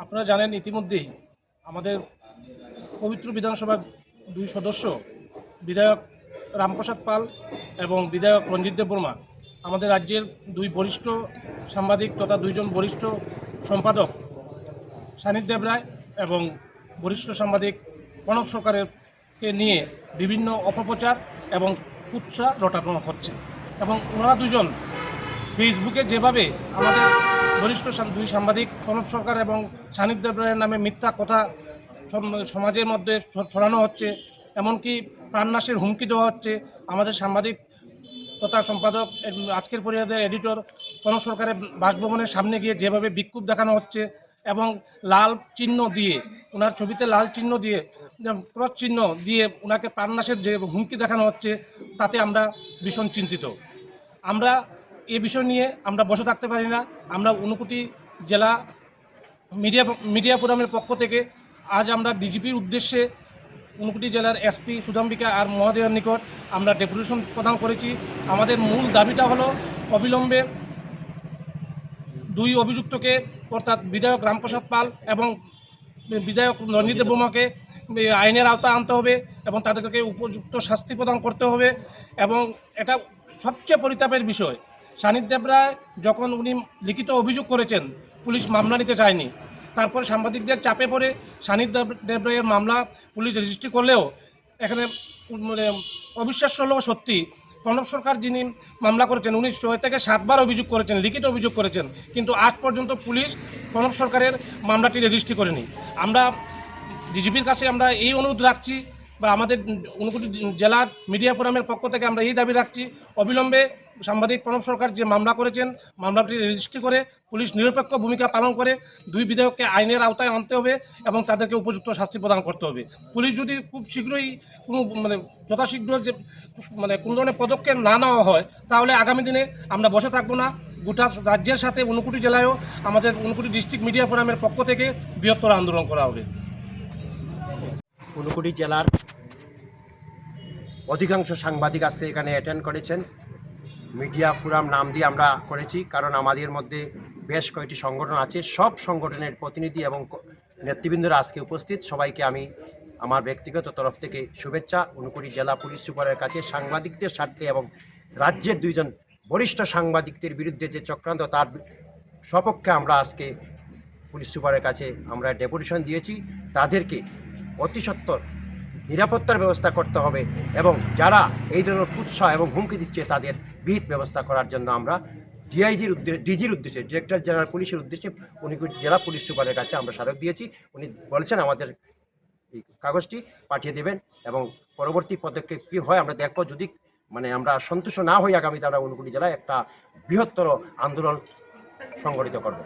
আপনারা জানেন ইতিমধ্যেই আমাদের পবিত্র বিধানসভার দুই সদস্য বিধায়ক রামপ্রসাদ পাল এবং বিধায়ক রঞ্জিত দেব বর্মা আমাদের রাজ্যের দুই বরিষ্ঠ সাংবাদিক তথা দুইজন বরিষ্ঠ সম্পাদক সানিদ দেব রায় এবং বরিষ্ঠ সাংবাদিক প্রণব সরকারকে নিয়ে বিভিন্ন অপপ্রচার এবং কুৎসা রটানো হচ্ছে এবং ওনারা দুজন ফেসবুকে যেভাবে আমাদের বরিষ্ঠ দুই সাংবাদিক প্রণব সরকার এবং সানিদ দেব রায়ের নামে মিথ্যা কথা সমাজের মধ্যে ছড়ানো হচ্ছে, এমনকি প্রাণনাশের হুমকি দেওয়া হচ্ছে। আমাদের সাংবাদিক তথা সম্পাদক আজকের পরিবারের এডিটর প্রণব সরকারের বাসভবনের সামনে গিয়ে যেভাবে বিক্ষোভ দেখানো হচ্ছে এবং লাল চিহ্ন দিয়ে ওনার ছবিতে লাল চিহ্ন দিয়ে ক্রস চিহ্ন দিয়ে ওনাকে প্রাণনাশের যে হুমকি দেখানো হচ্ছে, তাতে আমরা ভীষণ চিন্তিত। আমরা এ বিষয় নিয়ে আমরা বসে থাকতে পারি না। আমরা ঊনকোটি জেলা মিডিয়া ফোরামের পক্ষ থেকে আজ আমরা ডিজিপির উদ্দেশ্যে ঊনকোটি জেলার এসপি সুধাম্বিকা আর মহোদয়ের নিকট আমরা ডেপুটেশন প্রদান করেছি। আমাদের মূল দাবিটা হলো অবিলম্বে দুই অভিযুক্তকে অর্থাৎ বিধায়ক রামপ্রসাদ পাল এবং বিধায়ক রঞ্জিত দেব বর্মাকে আইনের আওতায় আনতে হবে এবং তাদেরকে উপযুক্ত শাস্তি প্রদান করতে হবে। এবং এটা সবচেয়ে পরিতাপের বিষয়, সানিদ দেব রায় যখন উনি লিখিত অভিযোগ করেছেন, পুলিশ মামলা নিতে চায়নি। তারপর সাংবাদিকদের চাপে পড়ে সানিদ দেব রায়ের মামলা পুলিশ রেজিস্ট্রি করলেও এখানে অবিশ্বাস্য হলেও সত্যি প্রণব সরকার যিনি মামলা করেছেন উনি 6 থেকে 7 বার অভিযোগ করেছেন, লিখিত অভিযোগ করেছেন, কিন্তু আজ পর্যন্ত পুলিশ প্রণব সরকারের মামলাটি রেজিস্ট্রি করেনি। আমরা ডিজিপির কাছে আমরা এই অনুরোধ রাখছি বা আমাদের ঊনকোটি জেলার মিডিয়া ফোরামের পক্ষ থেকে আমরা এই দাবি রাখছি, অবিলম্বে সাংবাদিক প্রণব সরকার যে মামলা করেছেন মামলাটি রেজিস্ট্রি করে পুলিশ নিরপেক্ষ ভূমিকা পালন করে দুই বিধায়ককে আইনের আওতায় আনতে হবে এবং তাদেরকে উপযুক্ত শাস্তি প্রদান করতে হবে। পুলিশ যদি খুব শীঘ্রই কোনো যথাশীঘ্র যে কোনো ধরনের পদক্ষেপ না নেওয়া হয়, তাহলে আগামী দিনে আমরা বসে থাকবো না। গোটা রাজ্যের সাথে ঊনকোটি জেলায়ও আমাদের ঊনকোটি ডিস্ট্রিক্ট মিডিয়া ফোরামের পক্ষ থেকে বৃহত্তর আন্দোলন করা হবে। ঊনকোটি জেলার অধিকাংশ সাংবাদিক আজকে এখানে অ্যাটেন্ড করেছেন। মিডিয়া ফোরাম নাম দিয়ে আমরা করেছি কারণ আমাদের মধ্যে বেশ কয়েকটি সংগঠন আছে, সব সংগঠনের প্রতিনিধি এবং নেতৃবৃন্দরা আজকে উপস্থিত। সবাইকে আমি আমার ব্যক্তিগত তরফ থেকে শুভেচ্ছা। ঊনকোটি জেলা পুলিশ সুপারের কাছে সাংবাদিকদের স্বার্থে এবং রাজ্যের দুইজন বরিষ্ঠ সাংবাদিকদের বিরুদ্ধে যে চক্রান্ত তার সপক্ষে আমরা আজকে পুলিশ সুপারের কাছে আমরা ডেপুটেশন দিয়েছি। তাদেরকে অতি সত্বর নিরাপত্তার ব্যবস্থা করতে হবে এবং যারা এই ধরনের কুৎসা এবং হুমকি দিচ্ছে তাদের বিহিত ব্যবস্থা করার জন্য আমরা ডিজির উদ্দেশ্যে ডিরেক্টর জেনারেল পুলিশের উদ্দেশ্যে ঊনকোটি জেলা পুলিশ সুপারের কাছে আমরা স্মারক দিয়েছি। উনি বলেছেন আমাদের এই কাগজটি পাঠিয়ে দেবেন এবং পরবর্তী পদক্ষেপ কী হয় আমরা দেখব। যদি আমরা সন্তুষ্ট না হই, আগামীতে আমরা ঊনকোটি জেলায় একটা বৃহত্তর আন্দোলন সংগঠিত করব।